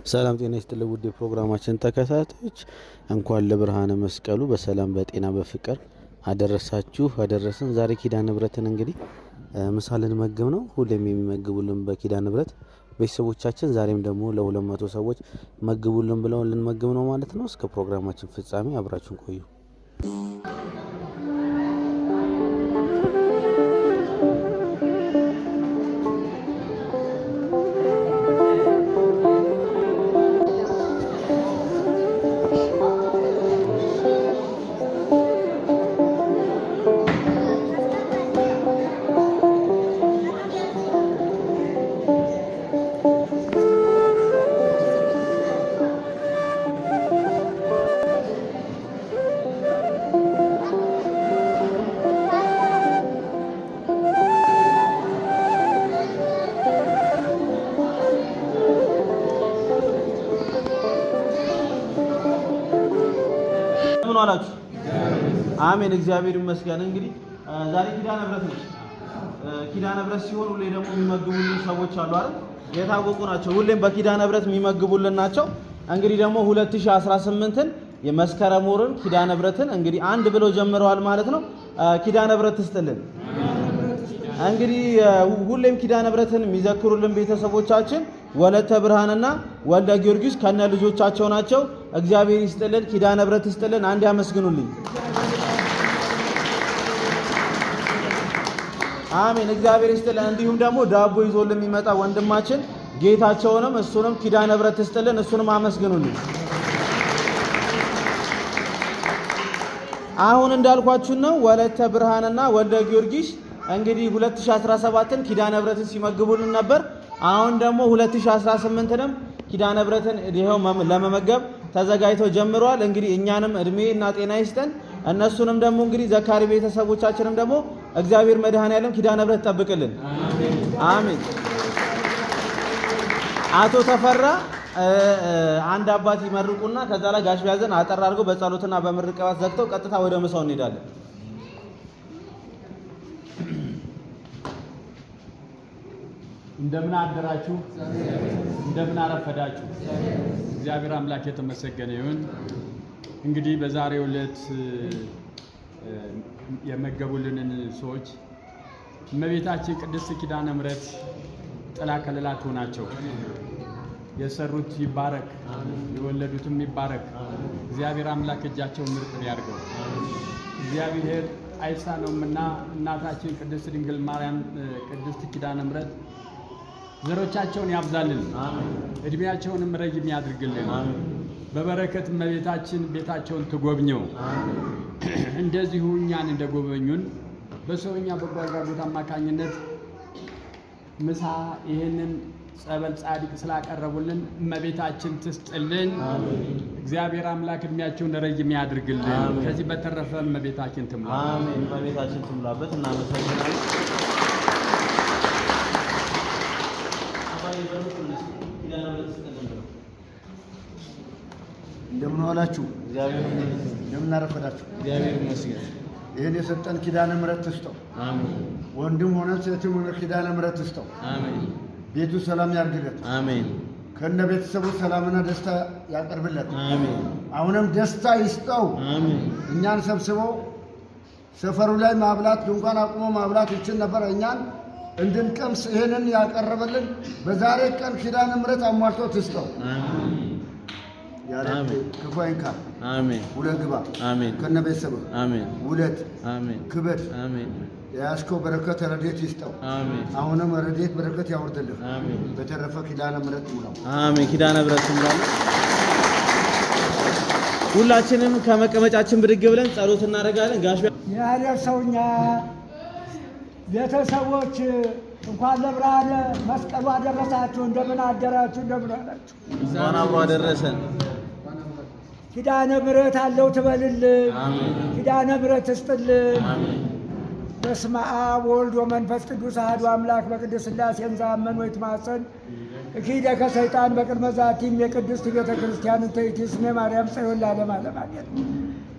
ሰላም ጤና ይስጥልኝ ውድ ፕሮግራማችን ተከታታዮች እንኳን ለብርሃነ መስቀሉ በሰላም በጤና በፍቅር አደረሳችሁ አደረሰን። ዛሬ ኪዳነ ምህረትን እንግዲህ ምሳልን መግብ ነው። ሁሌም የሚመግቡልን በኪዳነ ምህረት ቤተሰቦቻችን ዛሬም ደግሞ ለ200 ሰዎች መግቡልን ብለው ልንመግብ ነው ማለት ነው። እስከ ፕሮግራማችን ፍጻሜ አብራችሁን ቆዩ። አላችሁ አሜን። እግዚአብሔር ይመስገን። እንግዲህ ዛሬ ኪዳነ ምህረት ነው። ኪዳነ ምህረት ሲሆን ሁሌ ደግሞ የሚመግቡልን ሰዎች አሉ አይደል? የታወቁ ናቸው። ሁሌም በኪዳነ ምህረት የሚመግቡልን ናቸው። እንግዲህ ደግሞ 2018ን የመስከረም ወርን ኪዳነ ምህረትን እንግዲህ አንድ ብለው ጀምረዋል ማለት ነው። ኪዳነ ምህረት ትስጥልን። እንግዲህ ሁሌም ኪዳነ ምህረትን የሚዘክሩልን ቤተሰቦቻችን ወለተ ብርሃንና ወልደ ጊዮርጊስ ከነ ልጆቻቸው ናቸው። እግዚአብሔር ይስጥልን፣ ኪዳነ ምህረት ይስጥልን። አንድ ያመስግኑልኝ። አሜን። እግዚአብሔር ይስጥልን። እንዲሁም ደግሞ ዳቦ ይዞልን የሚመጣ ወንድማችን ጌታቸውንም እሱንም ኪዳነ ምህረት ይስጥልን፣ እሱንም አመስግኑልኝ። አሁን እንዳልኳችሁ ነው ወለተ ብርሃንና ወልደ ጊዮርጊስ እንግዲህ 2017ን ኪዳነ ምህረትን ሲመግቡልን ነበር። አሁን ደግሞ 2018ንም ኪዳነ ምህረትን ይሄው ለመመገብ ተዘጋጅተው ጀምረዋል። እንግዲህ እኛንም እድሜና ጤና ይስጠን፣ እነሱንም ደግሞ እንግዲህ ዘካሪ ቤተሰቦቻችንም ደግሞ እግዚአብሔር መድኃኔዓለም ኪዳነ ምህረት ጠብቅልን። አሜን። አቶ ተፈራ አንድ አባት ይመርቁና ከዛ ላይ ጋሽ ቢያዘን አጠር አድርገው በጸሎትና በምርቃት ዘግተው ቀጥታ ወደ ምሳው እንሄዳለን። እንደምን አደራችሁ፣ እንደምን አረፈዳችሁ። እግዚአብሔር አምላክ የተመሰገነ ይሁን። እንግዲህ በዛሬው ዕለት የመገቡልንን ሰዎች እመቤታችን ቅድስት ኪዳነ ምህረት ጥላ ከለላ ትሆናቸው። የሰሩት ይባረክ፣ የወለዱትም ይባረክ። እግዚአብሔር አምላክ እጃቸውን ምርጥ ያድርገው። እግዚአብሔር አይሳነውምና እናታችን ቅድስት ድንግል ማርያም ቅድስት ኪዳነ ምህረት ዘሮቻቸውን ያብዛልን፣ እድሜያቸውንም ረጅም ያድርግልን። በበረከት እመቤታችን ቤታቸውን ትጎብኘው። እንደዚሁ እኛን እንደጎበኙን በሰውኛ በጎ አድራጎት አማካኝነት ምሳ ይህንን ጸበል ጻድቅ ስላቀረቡልን እመቤታችን ትስጥልን። እግዚአብሔር አምላክ እድሜያቸውን ረጅም ያድርግልን። ከዚህ በተረፈ እመቤታችን ትሙላ። አሜን። እመቤታችን ትሙላበት። እናመሰግናለን። እንደምን ዋላችሁ? እግዚአብሔር ይመስገን። እንደምን አረፈዳችሁ? እግዚአብሔር ይመስገን። ይህን የሰጠን ኪዳነ ምህረት ትስጠው። አሜን። ወንድም ሆነ ሴትም ኪዳነ ምህረት ትስጠው። አሜን። ቤቱ ሰላም ያርግለት። አሜን። ከነ ቤተሰቡ ሰላምና ደስታ ያቀርብለት። አሜን። አሁንም ደስታ ይስጠው። አሜን። እኛን ሰብስበው ሰፈሩ ላይ ማብላት ድንኳን አቁሞ ማብላት ይችል ነበር። እኛን እንድንቀምስ ይሄንን ያቀረበልን በዛሬ ቀን ኪዳነ ምህረት አሟልቶ ትስጠው። አሜን። ያረብ ክፉ አይንካ። አሜን። ውለህ ግባ። አሜን። ከነ ቤተሰቡ አሜን። ውለድ። አሜን። ክበድ። አሜን። የያዝከው በረከት ረድኤት ይስጠው። አሜን። አሁንም ረድኤት በረከት ያወርድልህ። አሜን። በተረፈ ኪዳነ ምህረት ሙላው። አሜን። ኪዳነ ምህረት ሙላው። ሁላችንም ከመቀመጫችን ብድግ ብለን ጸሎት እናደርጋለን። ጋሽ ያደርሰውኛ ቤተሰቦች እንኳን ለብርሃነ መስቀሉ አደረሳችሁ። እንደምን አደራችሁ? እንደምን አላችሁ? እንኳን አብሮ አደረሰን። ኪዳነ ምህረት አለው ትበልልን። ኪዳነ ምህረት ትስጥልን። በስመ አብ ወወልድ ወመንፈስ ቅዱስ አሐዱ አምላክ በቅድስት ሥላሴ እንዘአመን ወይትማፀን እኪደ ከሰይጣን በቅድመ ዛቲም የቅድስት ቤተ ክርስቲያን እንተይቲ ስሜ ማርያም ጽዮን ለዓለመ ዓለም አሜን።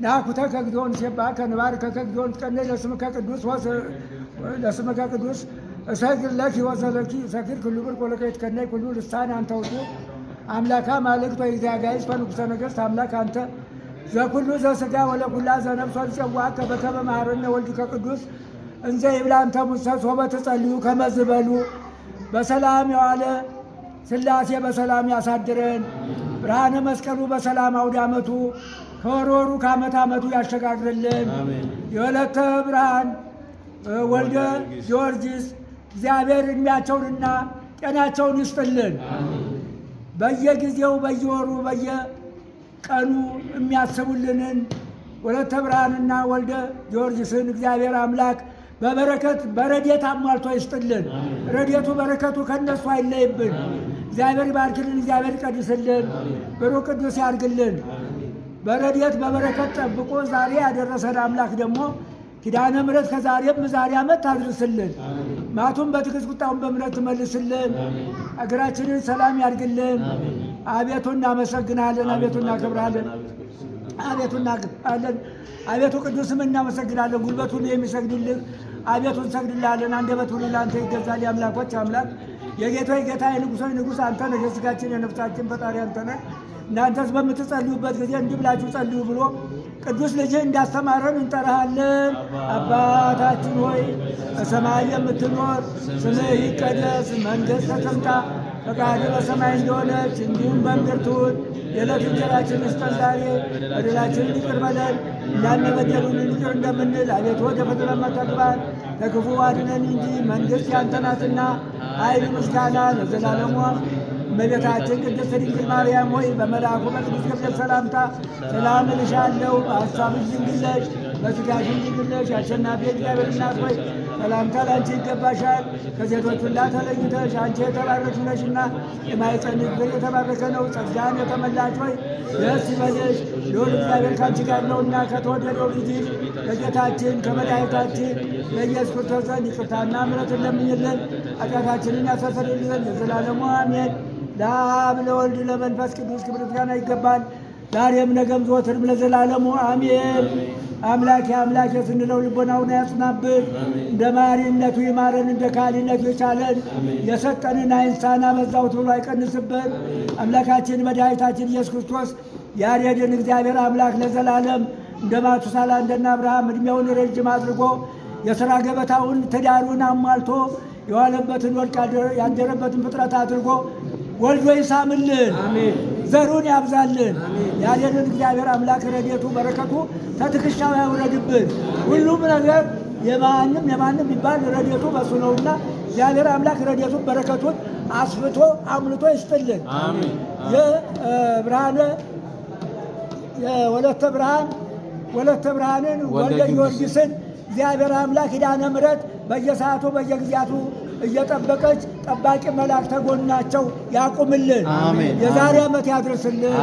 ናኩተ ከግዶን ሲባ ከንባርከ ከግዶን ቀነ ለስምከ ቅዱስ ለስምከ ቅዱስ እሰግድ ለኪ ወዘለኪ እሰግድ ኩሉ ብር ወለከ ይትከነይ ኩሉ ልሳን አንተ ውጡ አምላካ ማልክት ወይ ዚያጋይስ ፈንኩሰ ነገሥት አምላክ አንተ ዘኩሉ ዘሥጋ ወለኩላ ዘነፍስ ወልጸዋከ በከመ መሐረነ ወልድከ ቅዱስ እንዘ ይብላ አንተ ሙሰ ሶበ ትጸልዩ ከመ ዝበሉ በሰላም የዋለ ሥላሴ በሰላም ያሳድረን። ብርሃነ መስቀሉ በሰላም አውደ ዓመቱ ከወሩ ከዓመት ዓመቱ ያሸጋግርልን። የወለተ ብርሃን ወልደ ጊዮርጊስ እግዚአብሔር ዕድሜያቸውንና ጤናቸውን ይስጥልን። በየጊዜው በየወሩ በየቀኑ የሚያስቡልንን ወለተ ብርሃንና ወልደ ጊዮርጊስን እግዚአብሔር አምላክ በበረከት በረድኤት አሟልቶ ይስጥልን። ረድኤቱ በረከቱ ከነሱ አይለይብን። እግዚአብሔር ይባርክልን፣ እግዚአብሔር ይቀድስልን፣ ብሩክ ቅዱስ ያርግልን። በረድኤት በበረከት ጠብቆ ዛሬ ያደረሰን አምላክ ደግሞ ኪዳነ ምሕረት ከዛሬም ዛሬ ዓመት ታድርስልን። ማቱን በትዕግስት ቁጣውን በምሕረት ትመልስልን። አገራችንን ሰላም ያድርግልን። አቤቱ እናመሰግናለን፣ አቤቱ እናከብራለን፣ አቤቱ እናከብራለን። አቤቱ ቅዱስም እናመሰግናለን። ጉልበቱን የሚሰግድልህ አቤቱ እንሰግድልሃለን። አንደበቱ ለአንተ ይገዛል። የአምላኮች አምላክ የጌቶች ጌታ የንጉሶች ንጉሥ አንተ ነህ። የሥጋችን የነፍሳችን ፈጣሪ አንተ ነህ። እናንተስ በምትጸልዩበት ጊዜ እንዲህ ብላችሁ ጸልዩ ብሎ ቅዱስ ልጅህ እንዳስተማረን እንጠራሃለን። አባታችን ሆይ በሰማይ የምትኖር ስምህ ይቀደስ፣ መንግሥትህ ትምጣ፣ ፈቃድህ በሰማይ እንደሆነች እንዲሁም በምድር ትሁን። የዕለት እንጀራችንን ስጠን ዛሬ፣ በደላችንን ይቅር በለን እኛም የበደሉንን ይቅር እንደምንል፣ አቤቱ ወደ ፈተና አታግባን ከክፉ አድነን እንጂ መንግሥት ያንተ ናትና ኃይል፣ ምስጋና ለዘላለሙ። እመቤታችን ቅድስት ድንግል ማርያም ሆይ በመልአኩ በቅዱስ ገብርኤል ሰላምታ ሰላም እልሻለሁ። በሐሳብሽ ድንግል ነሽ፣ በሥጋሽም ድንግል ነሽ። አሸናፊ እግዚአብሔር እናት ሆይ ሰላምታ ላንቺ ይገባሻል። ከሴቶች ሁሉ ተለይተሽ አንቺ የተባረክሽ ነሽና የማኅፀንሽ ፍሬ የተባረከ ነው። ጸጋን የተመላሽ ሆይ ደስ ይበልሽ፣ ልዑል እግዚአብሔር ከአንቺ ጋር ነውና ከተወደደው ልጅሽ ከጌታችን ከመድኃኒታችን ከኢየሱስ ክርስቶስ ዘንድ ይቅርታና ምሕረትን ለምኝልን ኃጢአታችንን ያስተሰርይልን ለዘላለሙ አሜን። ለአብ ለወልድ ለመንፈስ ቅዱስ ክብር ምስጋና ይገባል፣ ዛሬም ነገም ዘወትርም ለዘላለሙ አሜን። አምላኬ አምላኬ ስንለው ልቦናውን ያጽናብን፣ እንደ መሐሪነቱ ይማረን፣ እንደ ካህሊነቱ የቻለን የሰጠንን አይንሳና በዛውት ብሎ አይቀንስብን። አምላካችን መድኃኒታችን ኢየሱስ ክርስቶስ ያሬድን እግዚአብሔር አምላክ ለዘላለም እንደ ማቱሳላ እንደና አብርሃም ዕድሜውን ረጅም አድርጎ የሥራ ገበታውን ትዳሩን አሟልቶ የዋለበትን ወርቅ ያደረበትን ፍጥረት አድርጎ ወልዶ ይሳምልን፣ ዘሩን ያብዛልን። ያሬድን እግዚአብሔር አምላክ ረድኤቱ በረከቱ ከትከሻው ያውረድብን። ሁሉም ነገር የማንም ቢባል ረድኤቱ በሱ ነውና እግዚአብሔር አምላክ ረድኤቱን በረከቱን አስፍቶ አምልቶ ይስጥልን። የብርሃነ የወለተ ብርሃንን ወልደ ጊዮርጊስን እግዚአብሔር አምላክ ኪዳነ ምሕረት በየሰዓቱ በየጊዜያቱ እየጠበቀች ጠባቂ መልአክ ተጎናቸው ያቁምልን። የዛሬ ዓመት ያድርስልን።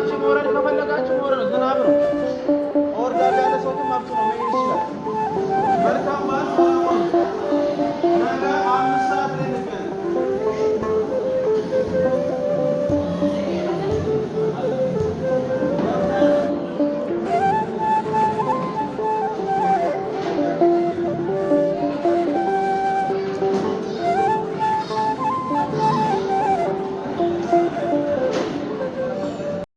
ከታች መውረድ ከፈለጋችሁ መውረድ ዝናብ ነው። ወርዳል ያለ ሰው ግን መብቱ ነው መሄድ ይችላል። መልካም